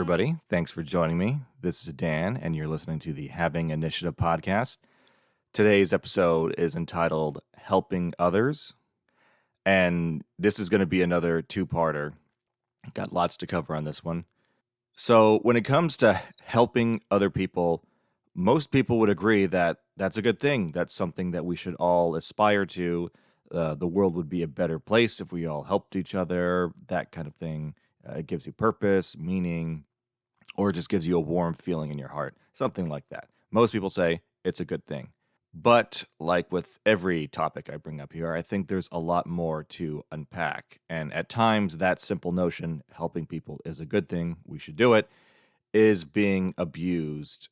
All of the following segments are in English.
everybody. Thanks for joining me. This is Dan, and you're listening to the Having Initiative podcast. Today's episode is entitled Helping Others, and this is going to be another two-parter. Got lots to cover on this one. So, when it comes to helping other people, most people would agree that that's a good thing. That's something that we should all aspire to. The world would be a better place if we all helped each other, that kind of thing. It gives you purpose, meaning, or it just gives you a warm feeling in your heart, something like that. Most people say it's a good thing. But like with every topic I bring up here, I think there's a lot more to unpack. And at times, that simple notion, helping people is a good thing, we should do it, is being abused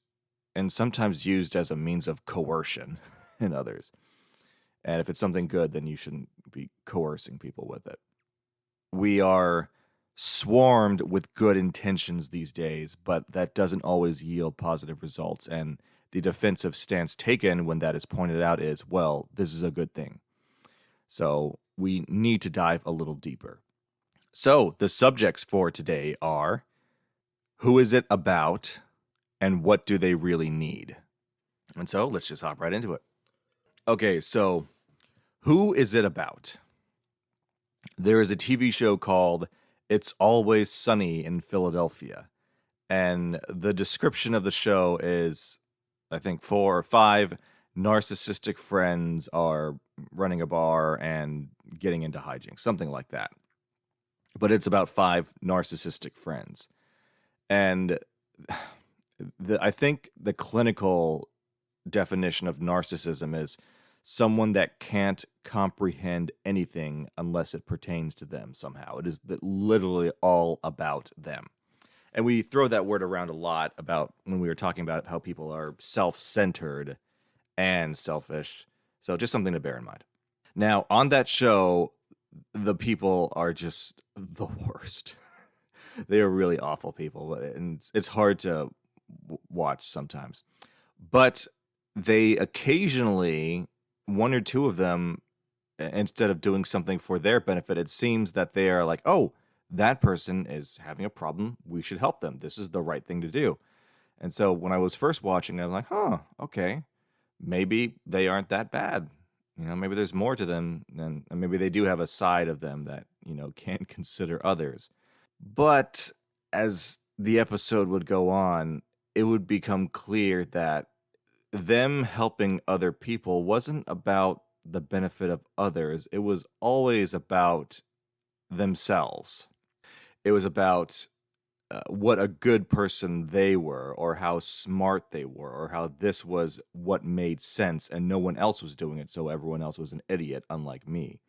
and sometimes used as a means of coercion in others. And if it's something good, then you shouldn't be coercing people with it. We are swarmed with good intentions these days, but that doesn't always yield positive results. And the defensive stance taken when that is pointed out is, well, this is a good thing. So we need to dive a little deeper. So the subjects for today are, who is it about, and what do they really need? And so let's just hop right into it. Okay, so who is it about? There is a TV show called It's Always Sunny in Philadelphia. And the description of the show is, I think, 4 or 5 narcissistic friends are running a bar and getting into hijinks, something like that. But it's about 5 narcissistic friends. And I think the clinical definition of narcissism is someone that can't comprehend anything unless it pertains to them somehow. It is literally all about them. And we throw that word around a lot about when we were talking about how people are self-centered and selfish. So just something to bear in mind. Now, on that show, the people are just the worst. They are really awful people, and it's hard to watch sometimes. But they occasionally, 1 or 2 of them, instead of doing something for their benefit, it seems that they are like, oh, that person is having a problem. We should help them. This is the right thing to do. And so when I was first watching, I was like, okay, maybe they aren't that bad. Maybe there's more to them, and maybe they do have a side of them that, can consider others. But as the episode would go on, it would become clear that them helping other people wasn't about the benefit of others. It was always about themselves. It was about what a good person they were, or how smart they were, or how this was what made sense and no one else was doing it, so everyone else was an idiot, unlike me.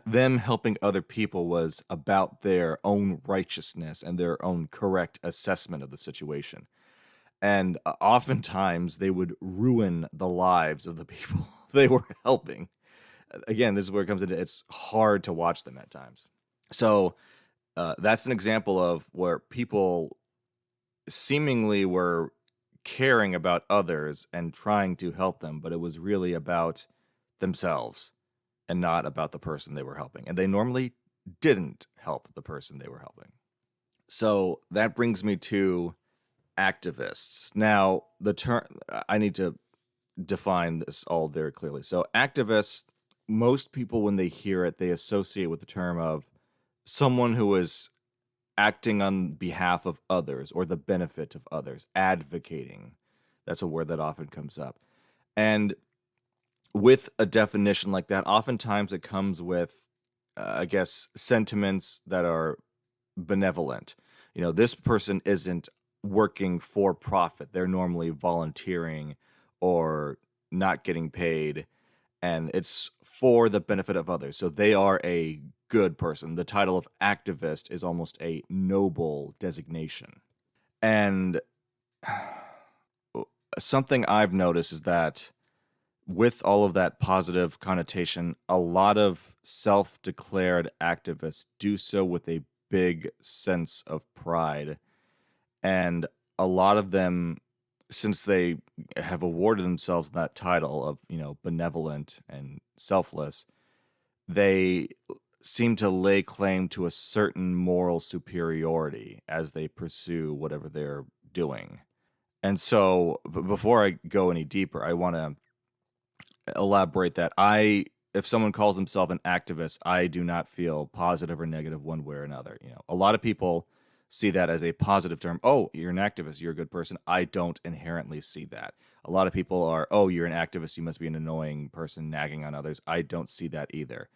Them helping other people was about their own righteousness and their own correct assessment of the situation. And oftentimes they would ruin the lives of the people they were helping. Again, this is where it comes into, it's hard to watch them at times. So that's an example of where people seemingly were caring about others and trying to help them, but it was really about themselves and not about the person they were helping. And they normally didn't help the person they were helping. So that brings me to activists. Now, the term, I need to define this all very clearly. So activists, most people, when they hear it, they associate with the term of someone who is acting on behalf of others or the benefit of others, advocating. That's a word that often comes up. And with a definition like that, oftentimes it comes with, sentiments that are benevolent. This person isn't working for profit. They're normally volunteering or not getting paid, and it's for the benefit of others. So they are a good person. The title of activist is almost a noble designation. And something I've noticed is that with all of that positive connotation, a lot of self-declared activists do so with a big sense of pride. And a lot of them, since they have awarded themselves that title of, benevolent and selfless, they seem to lay claim to a certain moral superiority as they pursue whatever they're doing. And so, before I go any deeper, I want to elaborate that if someone calls themselves an activist, I do not feel positive or negative one way or another. A lot of people see that as a positive term. Oh, you're an activist, you're a good person. I don't inherently see that. A lot of people are, oh, you're an activist, you must be an annoying person nagging on others. I don't see that either.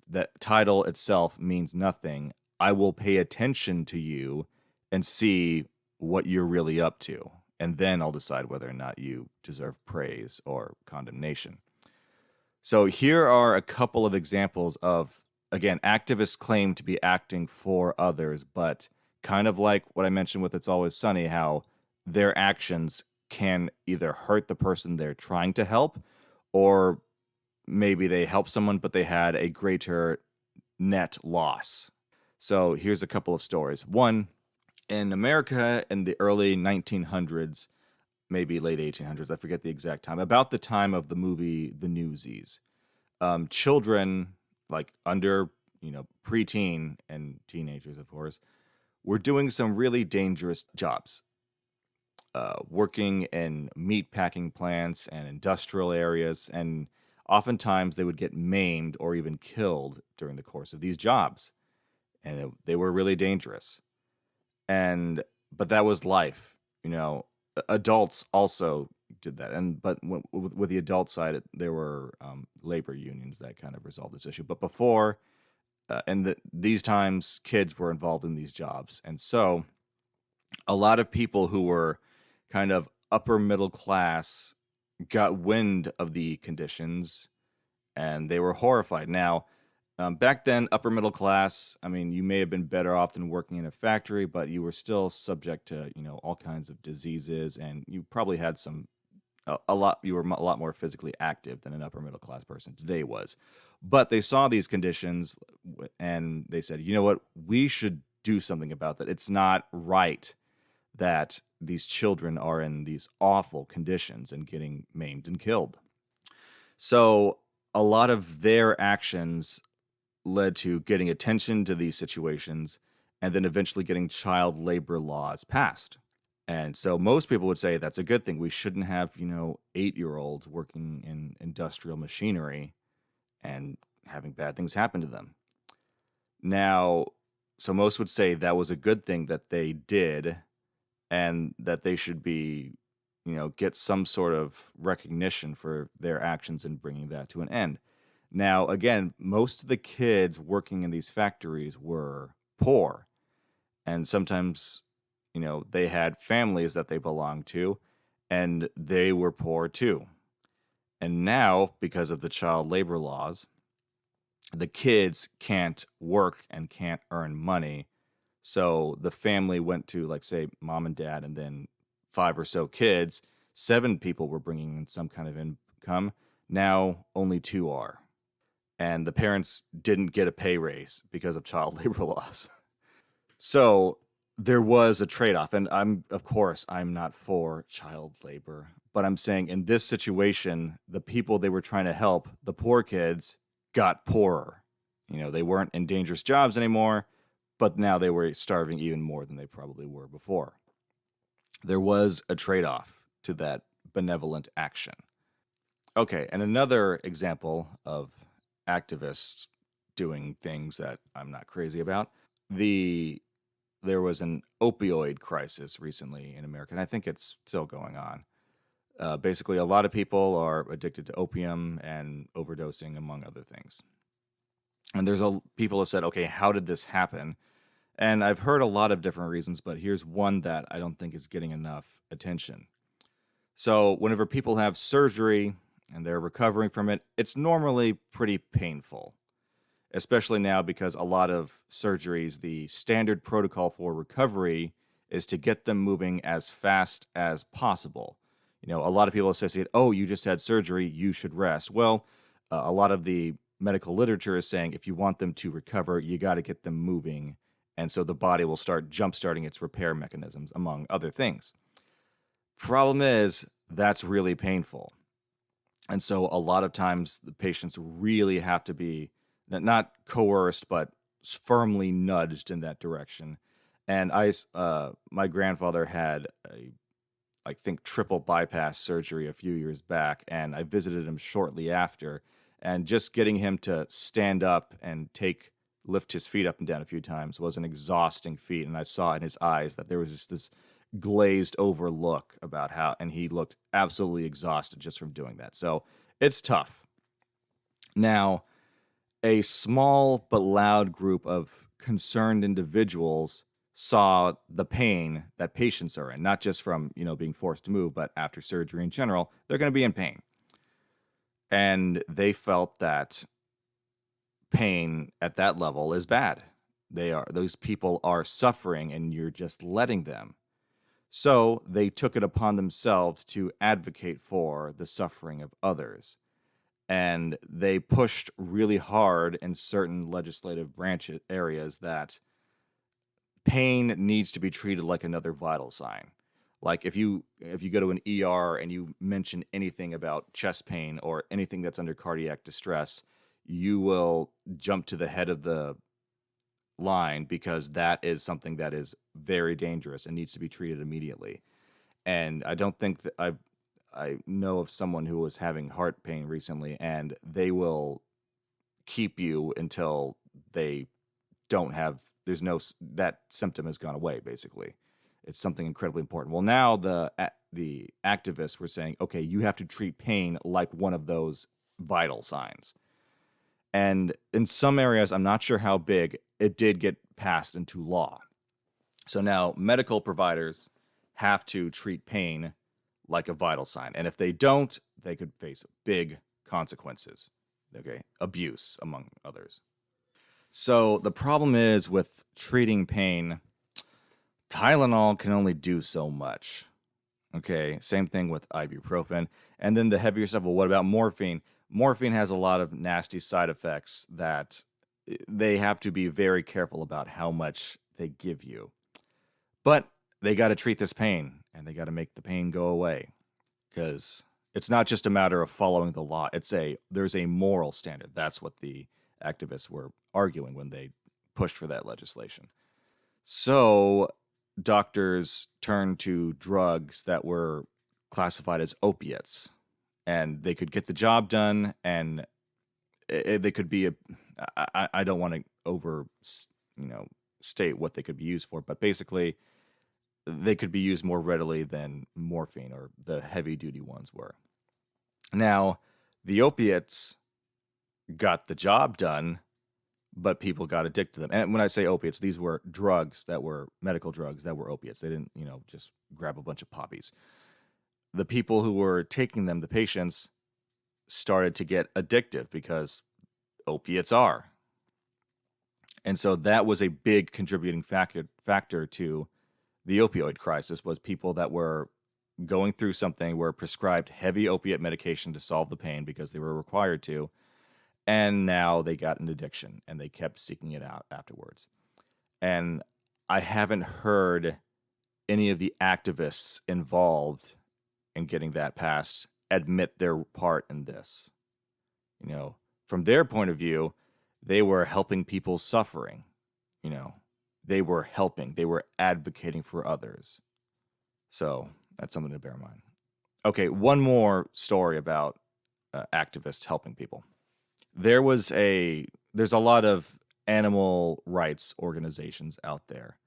That title itself means nothing. I will pay attention to you and see what you're really up to, and then I'll decide whether or not you deserve praise or condemnation. So here are a couple of examples of, again, activists claim to be acting for others, but kind of like what I mentioned with It's Always Sunny, how their actions can either hurt the person they're trying to help, or maybe they helped someone, but they had a greater net loss. So here's a couple of stories. One, in America in the early 1900s, maybe late 1800s, I forget the exact time, about the time of the movie The Newsies, children like under, preteen and teenagers, of course, were doing some really dangerous jobs. Working in meat packing plants and industrial areas, and oftentimes they would get maimed or even killed during the course of these jobs, and they were really dangerous. But that was life, Adults also did that, but with the adult side, there were labor unions that kind of resolved this issue. But before, these times, kids were involved in these jobs, and so a lot of people who were kind of upper middle class got wind of the conditions, and they were horrified. Now, back then, upper middle class, I mean, you may have been better off than working in a factory, but you were still subject to, all kinds of diseases, and you probably had you were a lot more physically active than an upper middle class person today was. But they saw these conditions and they said, you know what, we should do something about that. It's not right that these children are in these awful conditions and getting maimed and killed. So a lot of their actions led to getting attention to these situations and then eventually getting child labor laws passed. And so most people would say that's a good thing. We shouldn't have, 8-year-olds working in industrial machinery and having bad things happen to them. Now, so most would say that was a good thing that they did, and that they should be, get some sort of recognition for their actions in bringing that to an end. Now, again, most of the kids working in these factories were poor, and sometimes, they had families that they belonged to, and they were poor too. And now, because of the child labor laws, the kids can't work and can't earn money. So the family went to, like, say, mom and dad, and then 5 or so kids. 7 people were bringing in some kind of income. Now only 2 are. And the parents didn't get a pay raise because of child labor laws. So there was a trade-off. And I'm not for child labor. But I'm saying in this situation, the people they were trying to help, the poor kids, got poorer. They weren't in dangerous jobs anymore, but now they were starving even more than they probably were before. There was a trade-off to that benevolent action. Okay, and another example of activists doing things that I'm not crazy about. There was an opioid crisis recently in America, and I think it's still going on. Basically, a lot of people are addicted to opium and overdosing, among other things. And people have said, okay, how did this happen? And I've heard a lot of different reasons, but here's one that I don't think is getting enough attention. So whenever people have surgery and they're recovering from it, it's normally pretty painful, especially now because a lot of surgeries, the standard protocol for recovery is to get them moving as fast as possible. A lot of people associate, oh, you just had surgery, you should rest. Well, a lot of the medical literature is saying if you want them to recover, you got to get them moving. And so the body will start jump-starting its repair mechanisms, among other things. Problem is, that's really painful. And so a lot of times the patients really have to be not coerced, but firmly nudged in that direction. And my grandfather had I think, triple bypass surgery a few years back, and I visited him shortly after. And just getting him to stand up and lift his feet up and down a few times was an exhausting feat. And I saw in his eyes that there was just this glazed over look about and he looked absolutely exhausted just from doing that. So it's tough. Now, a small but loud group of concerned individuals saw the pain that patients are in, not just from, being forced to move, but after surgery in general, they're going to be in pain. And they felt that pain at that level is bad. Those people are suffering and you're just letting them. So they took it upon themselves to advocate for the suffering of others. And they pushed really hard in certain legislative branch areas that pain needs to be treated like another vital sign. Like if you go to an ER and you mention anything about chest pain or anything that's under cardiac distress, you will jump to the head of the line because that is something that is very dangerous and needs to be treated immediately. And I don't think that I know of someone who was having heart pain recently, and they will keep you until they don't have, that symptom has gone away, basically. It's something incredibly important. Well, now the activists were saying, okay, you have to treat pain like one of those vital signs. And in some areas, I'm not sure how big, it did get passed into law. So now medical providers have to treat pain like a vital sign. And if they don't, they could face big consequences. Okay, abuse, among others. So the problem is with treating pain, Tylenol can only do so much. Okay, same thing with ibuprofen. And then the heavier stuff, well, what about morphine? Morphine has a lot of nasty side effects that they have to be very careful about how much they give you. But they got to treat this pain, and they got to make the pain go away. Because it's not just a matter of following the law. There's a moral standard. That's what the activists were arguing when they pushed for that legislation. So doctors turned to drugs that were classified as opiates, and they could get the job done, and they could be I don't want to state what they could be used for, but basically they could be used more readily than morphine or the heavy duty ones were. Now, the opiates got the job done, but people got addicted to them. And when I say opiates, these were medical drugs that were opiates. They didn't, just grab a bunch of poppies. The people who were taking them, the patients, started to get addictive because opiates are. And so that was a big contributing factor to the opioid crisis, was people that were going through something, were prescribed heavy opiate medication to solve the pain because they were required to, and now they got an addiction and they kept seeking it out afterwards. And I haven't heard any of the activists involved in getting that passed admit their part in this. From their point of view, they were helping people suffering. They were helping. They were advocating for others. So that's something to bear in mind. Okay, one more story about activists helping people. There's a lot of animal rights organizations out there.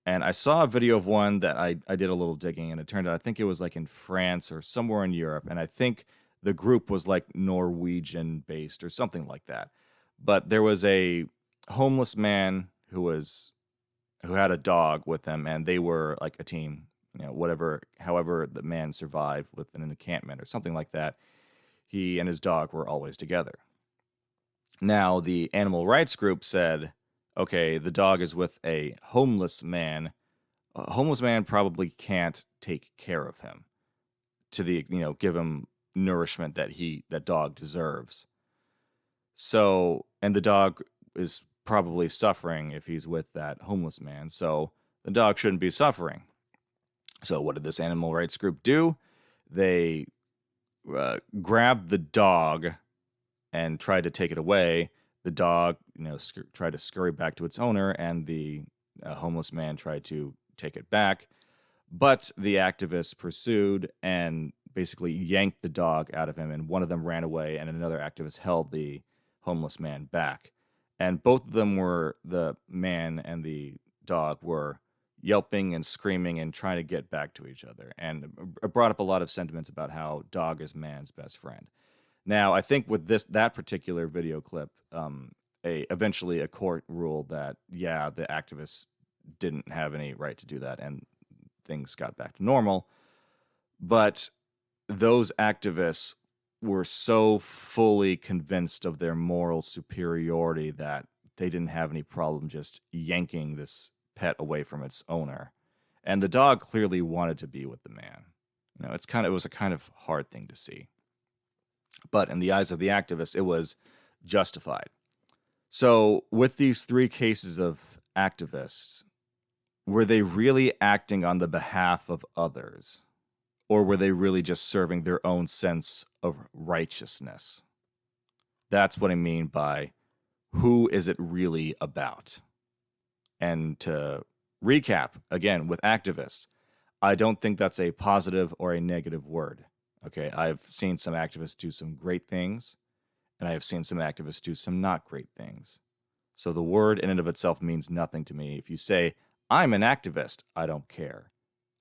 And I saw a video of one that I did a little digging, and it turned out, I think it was like in France or somewhere in Europe. And I think the group was like Norwegian based or something like that. But there was a homeless man who had a dog with him, and they were like a team, however the man survived with an encampment or something like that. He and his dog were always together. Now, the animal rights group said, okay, the dog is with a homeless man. A homeless man probably can't take care of him give him nourishment that dog deserves. So, and the dog is probably suffering if he's with that homeless man. So the dog shouldn't be suffering. So what did this animal rights group do? They grabbed the dog and tried to take it away. the dog, tried to scurry back to its owner, and the homeless man tried to take it back. But the activists pursued and basically yanked the dog out of him, and one of them ran away, and another activist held the homeless man back. And both of them were, the man and the dog were yelping and screaming and trying to get back to each other. And it brought up a lot of sentiments about how dog is man's best friend. Now, I think with that particular video clip, eventually a court ruled that, yeah, the activists didn't have any right to do that, and things got back to normal. But those activists were so fully convinced of their moral superiority that they didn't have any problem just yanking this pet away from its owner. And the dog clearly wanted to be with the man. It was a kind of hard thing to see. But in the eyes of the activists, it was justified. So, with these three cases of activists, were they really acting on the behalf of others? Or were they really just serving their own sense of righteousness? That's what I mean by who is it really about? And to recap, again, with activists, I don't think that's a positive or a negative word. Okay, I've seen some activists do some great things, and I have seen some activists do some not great things. So the word in and of itself means nothing to me. If you say, I'm an activist, I don't care.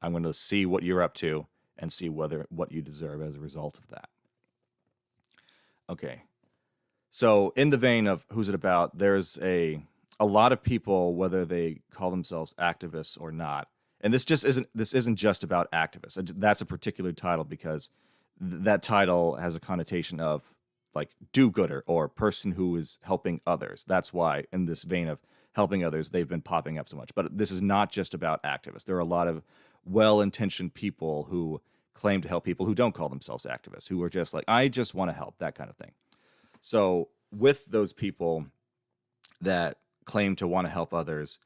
I'm going to see what you're up to and see what you deserve as a result of that. Okay. So in the vein of who's it about, there's a lot of people, whether they call themselves activists or not, and this isn't just about activists. That's a particular title because that title has a connotation of like do-gooder or person who is helping others. That's why in this vein of helping others, they've been popping up so much. But this is not just about activists. There are a lot of well-intentioned people who claim to help people who don't call themselves activists, who are just like, I just want to help, that kind of thing. So with those people that claim to want to help others,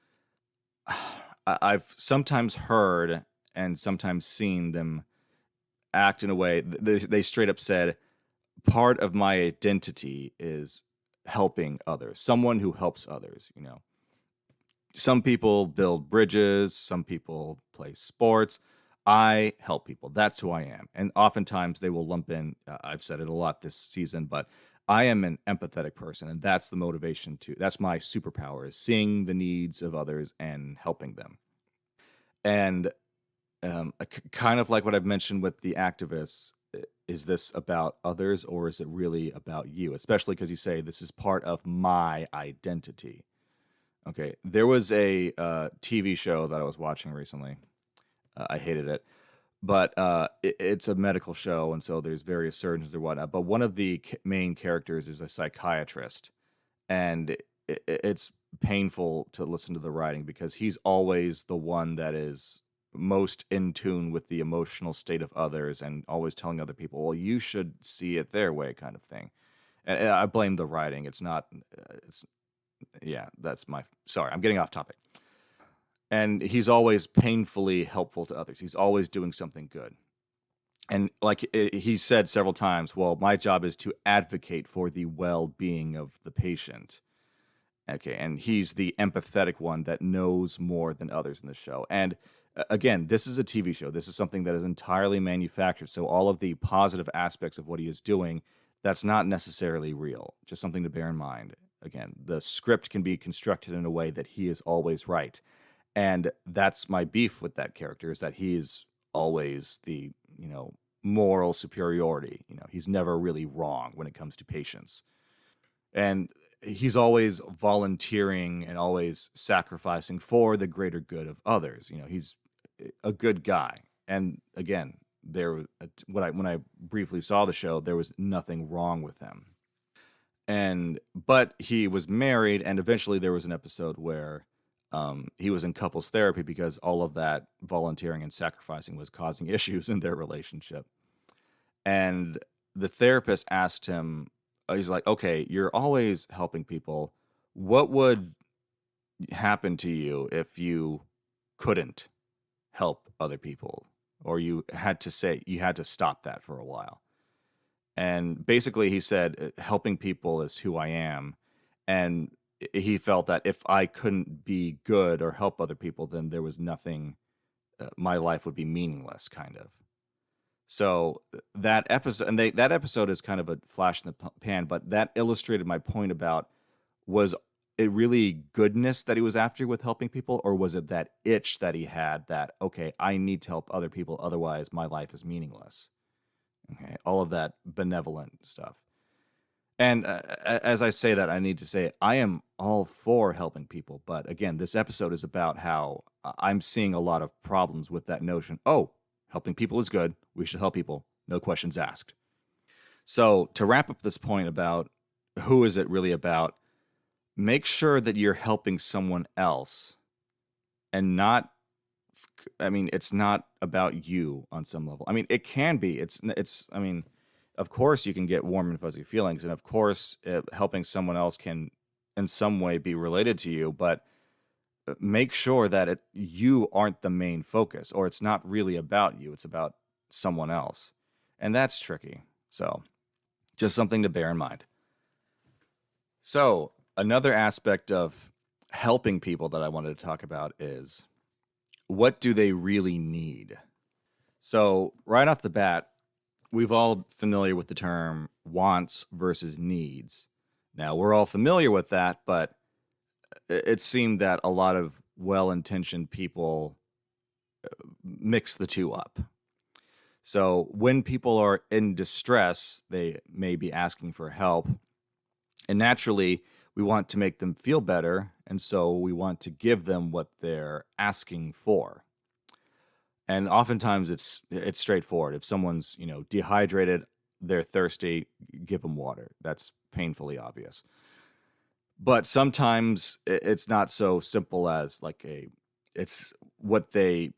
I've sometimes heard and sometimes seen them act in a way, they straight up said, part of my identity is helping others, someone who helps others, Some people build bridges, some people play sports. I help people. That's who I am. And oftentimes they will lump in, I've said it a lot this season, but I am an empathetic person, and that's the motivation that's my superpower, is seeing the needs of others and helping them. And kind of like what I've mentioned with the activists, is this about others or is it really about you? Especially because you say this is part of my identity. Okay, there was a TV show that I was watching recently. I hated it, but it's a medical show, and so there's various surgeons and whatnot. But one of the main characters is a psychiatrist, and it's painful to listen to the writing because he's always the one that is most in tune with the emotional state of others and always telling other people, well, you should see it their way, kind of thing. And I blame the writing. It's not, it's, yeah, sorry, I'm getting off topic. And he's always painfully helpful to others. He's always doing something good. And like he said several times, well, my job is to advocate for the well-being of the patient. Okay, and he's the empathetic one that knows more than others in the show. And again, this is a TV show. This is something that is entirely manufactured. So all of the positive aspects of what he is doing, that's not necessarily real. Just something to bear in mind. Again, the script can be constructed in a way that he is always right. And that's my beef with that character, is that he is always the, moral superiority. He's never really wrong when it comes to patients. And he's always volunteering and always sacrificing for the greater good of others. He's a good guy. And again, when I briefly saw the show, there was nothing wrong with him. But he was married, and eventually there was an episode where he was in couples therapy because all of that volunteering and sacrificing was causing issues in their relationship. And the therapist asked him, he's like, okay, you're always helping people. What would happen to you if you couldn't help other people, or you had to stop that for a while? And basically he said, helping people is who I am. And he felt that if I couldn't be good or help other people, then there was nothing, my life would be meaningless, kind of. So that episode, and that episode is kind of a flash in the pan, but that illustrated my point about, was it really goodness that he was after with helping people, or was it that itch that he had that, okay, I need to help other people, otherwise my life is meaningless. Okay, all of that benevolent stuff. And as I say that, I need to say I am all for helping people. But again, this episode is about how I'm seeing a lot of problems with that notion. Oh, helping people is good. We should help people. No questions asked. So to wrap up this point about who is it really about, make sure that you're helping someone else and not, I mean, it's not about you on some level. I mean, it can be. I mean, of course you can get warm and fuzzy feelings, and of course helping someone else can in some way be related to you, but make sure that you aren't the main focus, or it's not really about you, it's about someone else. And that's tricky. So just something to bear in mind. So another aspect of helping people that I wanted to talk about is, what do they really need? So right off the bat, we've all familiar with the term wants versus needs. Now, we're all familiar with that, but it seemed that a lot of well-intentioned people mix the two up. So when people are in distress, they may be asking for help. And naturally, we want to make them feel better, and so we want to give them what they're asking for. And oftentimes it's straightforward. If someone's, dehydrated, they're thirsty, give them water. That's painfully obvious. But sometimes it's not so simple as it's what they,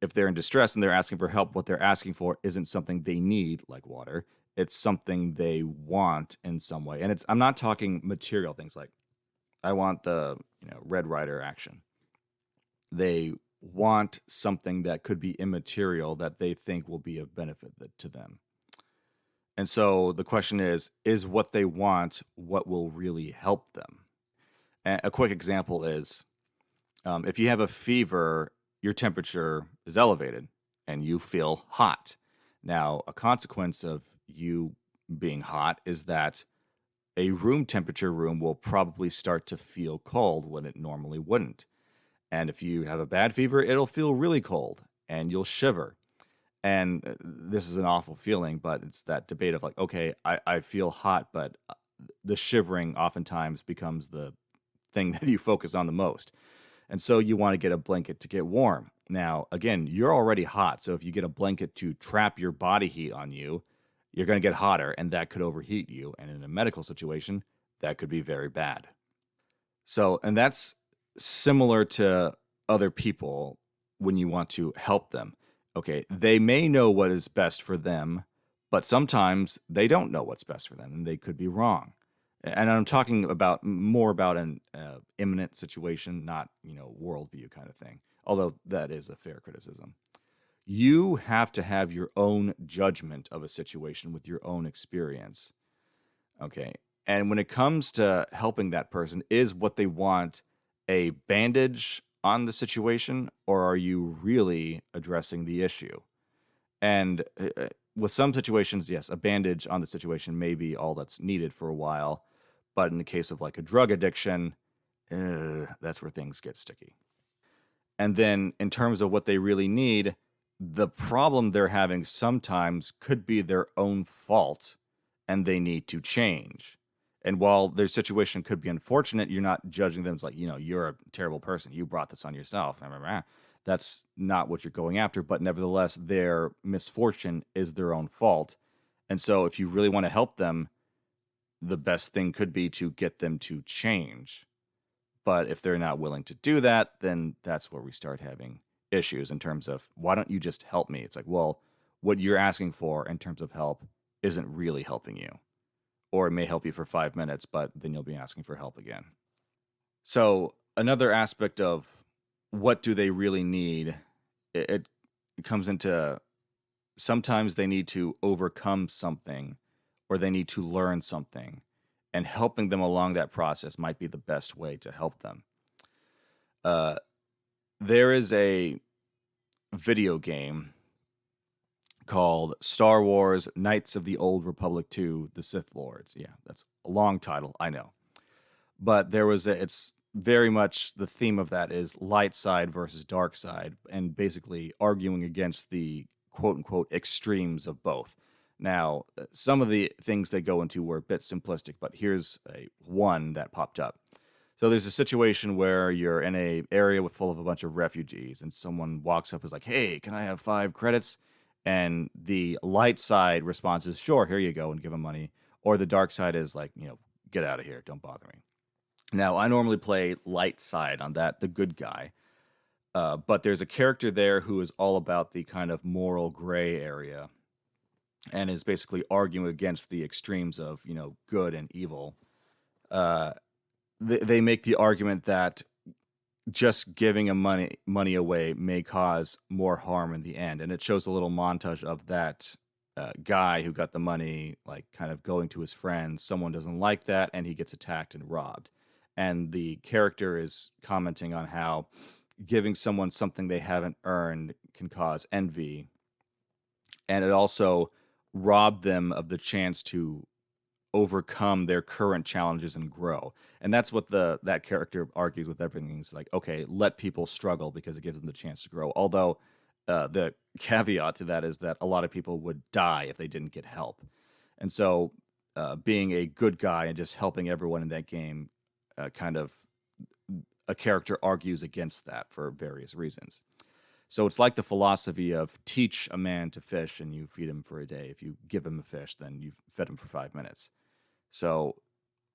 if they're in distress and they're asking for help, what they're asking for isn't something they need, like water. It's something they want in some way. And I'm not talking material things like, I want the, Red Rider action. They want something that could be immaterial that they think will be of benefit to them. And so the question is what they want what will really help them? And a quick example is, if you have a fever, your temperature is elevated and you feel hot. Now, a consequence of you being hot is that a room temperature room will probably start to feel cold when it normally wouldn't. And if you have a bad fever, it'll feel really cold and you'll shiver. And this is an awful feeling, but it's that debate of like, okay, I feel hot, but the shivering oftentimes becomes the thing that you focus on the most. And so you want to get a blanket to get warm. Now, again, you're already hot. So if you get a blanket to trap your body heat on you, you're going to get hotter, and that could overheat you. And in a medical situation, that could be very bad. So, and that's similar to other people when you want to help them. Okay, they may know what is best for them, but sometimes they don't know what's best for them, and they could be wrong. And I'm talking about more about an imminent situation, not, worldview kind of thing, although that is a fair criticism. You have to have your own judgment of a situation with your own experience. Okay. And when it comes to helping that person, is what they want a bandage on the situation, or are you really addressing the issue? And with some situations, yes, a bandage on the situation may be all that's needed for a while. But in the case of like a drug addiction, that's where things get sticky. And then in terms of what they really need, the problem they're having sometimes could be their own fault and they need to change. And while their situation could be unfortunate, you're not judging them as like, you're a terrible person. You brought this on yourself. That's not what you're going after. But nevertheless, their misfortune is their own fault. And so if you really want to help them, the best thing could be to get them to change. But if they're not willing to do that, then that's where we start having issues in terms of, why don't you just help me? It's like, well, what you're asking for in terms of help isn't really helping you. Or it may help you for 5 minutes, but then you'll be asking for help again. So another aspect of what do they really need, it comes into, sometimes they need to overcome something or they need to learn something. and helping them along that process might be the best way to help them. Uh, there is a video game called Star Wars Knights of the Old Republic 2: The Sith Lords. Yeah, that's a long title, I know. But it's very much the theme of that is light side versus dark side, and basically arguing against the quote unquote extremes of both. Now, some of the things they go into were a bit simplistic, but here's one that popped up. So there's a situation where you're in a area full of a bunch of refugees, and someone walks up and is like, "Hey, can I have 5 credits?" And the light side response is, "Sure, here you go," and give them money. Or the dark side is like, "Get out of here, don't bother me." Now, I normally play light side on that, the good guy. But there's a character there who is all about the kind of moral gray area and is basically arguing against the extremes of, good and evil. They make the argument that just giving money away may cause more harm in the end. And it shows a little montage of that guy who got the money, like kind of going to his friends. Someone doesn't like that, and he gets attacked and robbed. And the character is commenting on how giving someone something they haven't earned can cause envy. And it also robbed them of the chance to overcome their current challenges and grow. And that's what that character argues with everything. He's like, okay, let people struggle because it gives them the chance to grow. Although the caveat to that is that a lot of people would die if they didn't get help. And so being a good guy and just helping everyone in that game, kind of a character argues against that for various reasons. So it's like the philosophy of teach a man to fish and you feed him for a day. If you give him a fish, then you've fed him for 5 minutes. So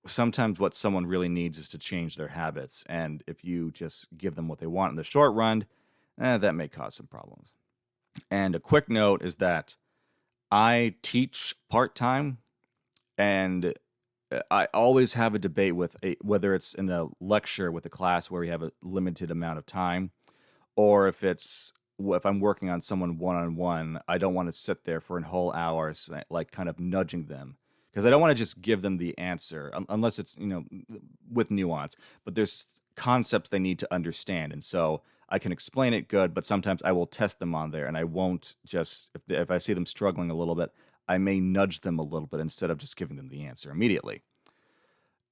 sometimes what someone really needs is to change their habits. And if you just give them what they want in the short run, that may cause some problems. And a quick note is that I teach part-time, and I always have a debate with whether it's in a lecture with a class where we have a limited amount of time, or if I'm working on someone one-on-one, I don't want to sit there for a whole hour, like kind of nudging them, because I don't want to just give them the answer unless it's, with nuance. But there's concepts they need to understand, and so I can explain it good, but sometimes I will test them on there, and I won't just, if I see them struggling a little bit, I may nudge them a little bit instead of just giving them the answer immediately.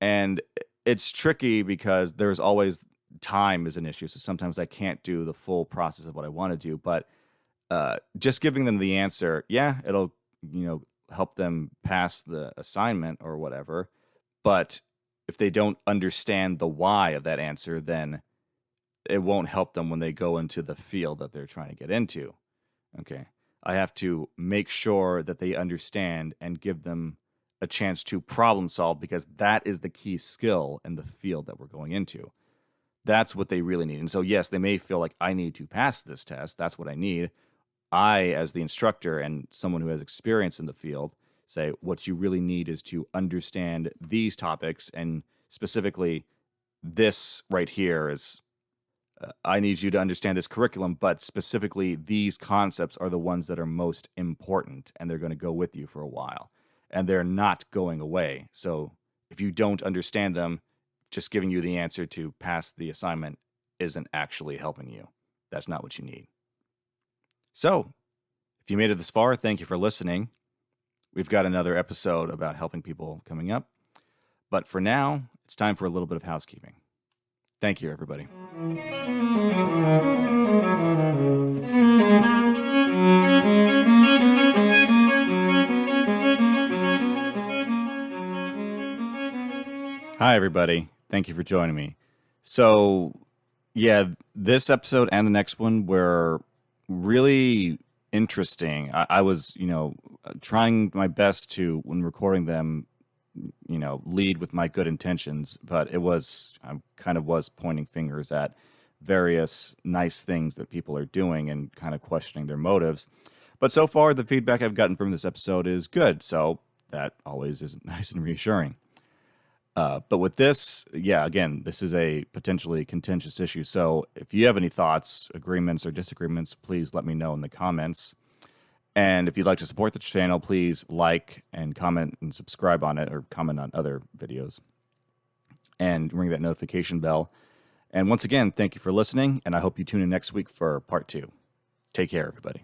And it's tricky because there's always time is an issue. So sometimes I can't do the full process of what I want to do, but just giving them the answer, yeah, it'll, help them pass the assignment or whatever. But if they don't understand the why of that answer, then it won't help them when they go into the field that they're trying to get into. Okay. I have to make sure that they understand and give them a chance to problem solve, because that is the key skill in the field that we're going into. That's what they really need. And so, yes, they may feel like I need to pass this test. That's what I need. I, as the instructor and someone who has experience in the field, say what you really need is to understand these topics, and specifically this right here is I need you to understand this curriculum, but specifically these concepts are the ones that are most important, and they're going to go with you for a while, and they're not going away. So if you don't understand them, just giving you the answer to pass the assignment isn't actually helping you. That's not what you need. So if you made it this far, thank you for listening. We've got another episode about helping people coming up. But for now, it's time for a little bit of housekeeping. Thank you, everybody. Hi, everybody. Thank you for joining me. So, yeah, this episode and the next one were really interesting. I was, trying my best to, when recording them, lead with my good intentions, but I kind of was pointing fingers at various nice things that people are doing and kind of questioning their motives. But so far, the feedback I've gotten from this episode is good, so that always is nice and reassuring. But with this, again, this is a potentially contentious issue. So if you have any thoughts, agreements, or disagreements, please let me know in the comments. And if you'd like to support the channel, please like and comment and subscribe on it, or comment on other videos. And ring that notification bell. And once again, thank you for listening, and I hope you tune in next week for part 2. Take care, everybody.